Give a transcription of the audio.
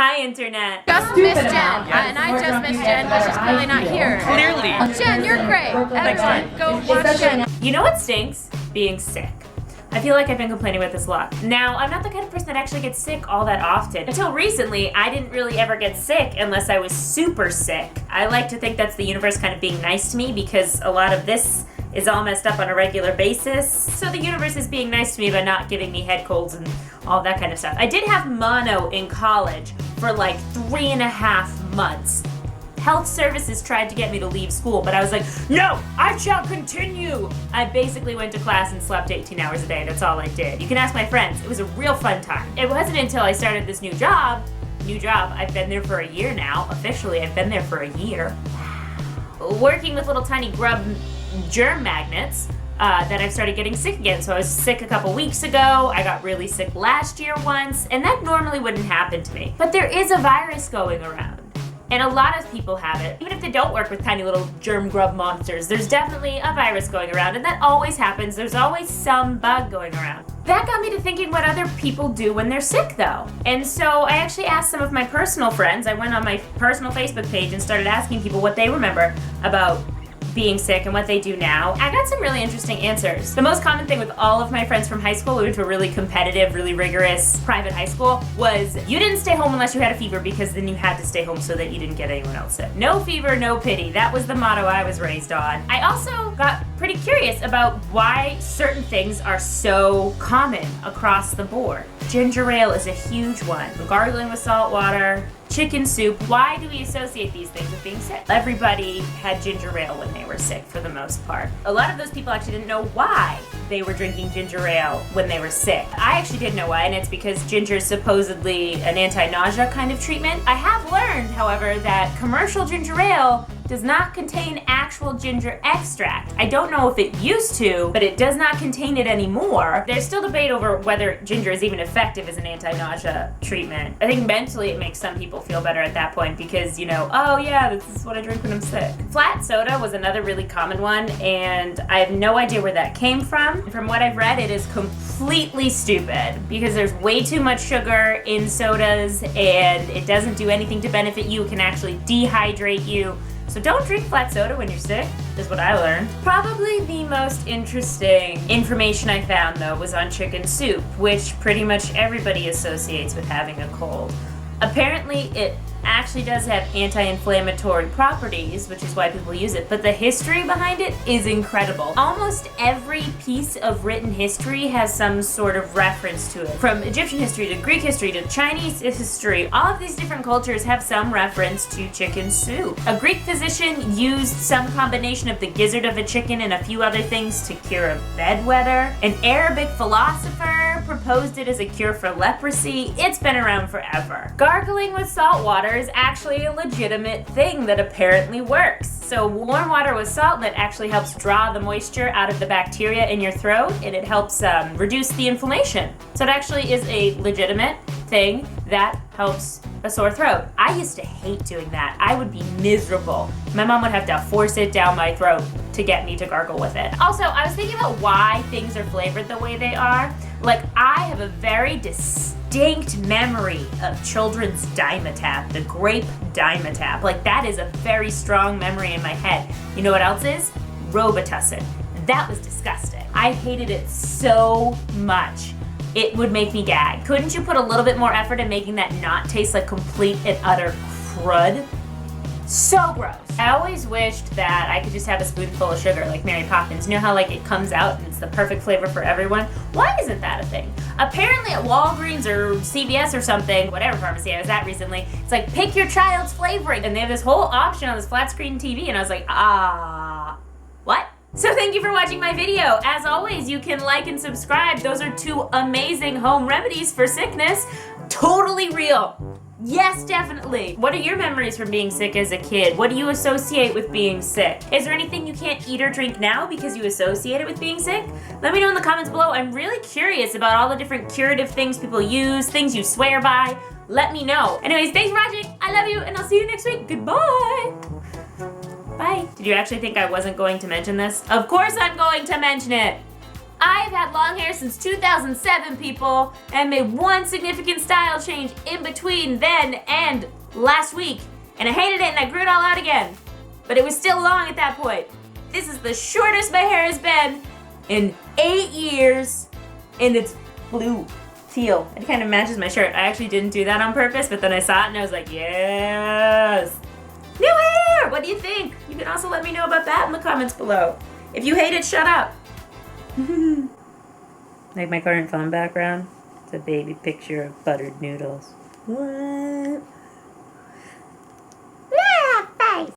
Hi, Internet. Just missed Jen, and I just missed Jen because she's clearly not here. Clearly. Jen, you're great. Everyone, go watch Jen. You know what stinks? Being sick. I feel like I've been complaining about this a lot. Now, I'm not the kind of person that actually gets sick all that often. Until recently, I didn't really ever get sick unless I was super sick. I like to think that's the universe kind of being nice to me because a lot of this is all messed up on a regular basis. So the universe is being nice to me by not giving me head colds and all that kind of stuff. I did have mono in college for like 3.5 months. Health services tried to get me to leave school, but I was like, no, I shall continue. I basically went to class and slept 18 hours a day. That's all I did. You can ask my friends. It was a real fun time. It wasn't until I started this new job. I've been there for a year now. Officially, I've been there for a year. Working with little tiny grub germ magnets, that I've started getting sick again. So I was sick a couple weeks ago. I got really sick last year once, and that normally wouldn't happen to me. But there is a virus going around. And a lot of people have it. Even if they don't work with tiny little germ grub monsters, there's definitely a virus going around, and that always happens. There's always some bug going around. That got me to thinking what other people do when they're sick, though. And so I actually asked some of my personal friends. I went on my personal Facebook page and started asking people what they remember about being sick and what they do now. I got some really interesting answers. The most common thing with all of my friends from high school, we went to a really competitive, really rigorous private high school, was you didn't stay home unless you had a fever because then you had to stay home so that you didn't get anyone else sick. No fever, no pity. That was the motto I was raised on. I also got pretty curious about why certain things are so common across the board. Ginger ale is a huge one. Gargling with salt water, chicken soup. Why do we associate these things with being sick? Everybody had ginger ale when they were sick for the most part. A lot of those people actually didn't know why they were drinking ginger ale when they were sick. I actually did know why, and it's because ginger is supposedly an anti-nausea kind of treatment. I have learned, however, that commercial ginger ale does not contain actual ginger extract. I don't know if it used to, but it does not contain it anymore. There's still debate over whether ginger is even effective as an anti-nausea treatment. I think mentally it makes some people feel better at that point because, you know, oh yeah, this is what I drink when I'm sick. Flat soda was another really common one, and I have no idea where that came from. From what I've read, it is completely stupid because there's way too much sugar in sodas and it doesn't do anything to benefit you. It can actually dehydrate you. So don't drink flat soda when you're sick, is what I learned. Probably the most interesting information I found, though, was on chicken soup, which pretty much everybody associates with having a cold. Apparently, it actually does have anti-inflammatory properties, which is why people use it, but the history behind it is incredible. Almost every piece of written history has some sort of reference to it. From Egyptian history to Greek history to Chinese history, all of these different cultures have some reference to chicken soup. A Greek physician used some combination of the gizzard of a chicken and a few other things to cure a bedwetter. An Arabic philosopher proposed it as a cure for leprosy. It's been around forever. Gargling with salt water is actually a legitimate thing that apparently works. So warm water with salt that actually helps draw the moisture out of the bacteria in your throat, and it helps reduce the inflammation. So it actually is a legitimate thing that helps a sore throat. I used to hate doing that. I would be miserable. My mom would have to force it down my throat to get me to gargle with it. Also, I was thinking about why things are flavored the way they are. Like, I have a very distinct memory of children's Dimetapp, the grape Dimetapp. Like, that is a very strong memory in my head. You know what else is? Robitussin. That was disgusting. I hated it so much. It would make me gag. Couldn't you put a little bit more effort in making that not taste like complete and utter crud? So gross. I always wished that I could just have a spoonful of sugar like Mary Poppins. You know how like it comes out and it's the perfect flavor for everyone? Why isn't that a thing? Apparently at Walgreens or CVS or something, whatever pharmacy I was at recently, it's like pick your child's flavoring, and they have this whole option on this flat screen TV, and I was like, what? So thank you for watching my video. As always, you can like and subscribe. Those are 2 amazing home remedies for sickness. Totally real. Yes, definitely. What are your memories from being sick as a kid? What do you associate with being sick? Is there anything you can't eat or drink now because you associate it with being sick? Let me know in the comments below. I'm really curious about all the different curative things people use, things you swear by. Let me know. Anyways, thanks for watching. I love you, and I'll see you next week. Goodbye. Bye. Did you actually think I wasn't going to mention this? Of course I'm going to mention it. I've had long hair since 2007, people, and made one significant style change in between then and last week. And I hated it and I grew it all out again. But it was still long at that point. This is the shortest my hair has been in 8 years, and it's blue, teal. It kind of matches my shirt. I actually didn't do that on purpose, but then I saw it and I was like, yes! New hair! What do you think? You can also let me know about that in the comments below. If you hate it, shut up. Like my current phone background, it's a baby picture of buttered noodles. What?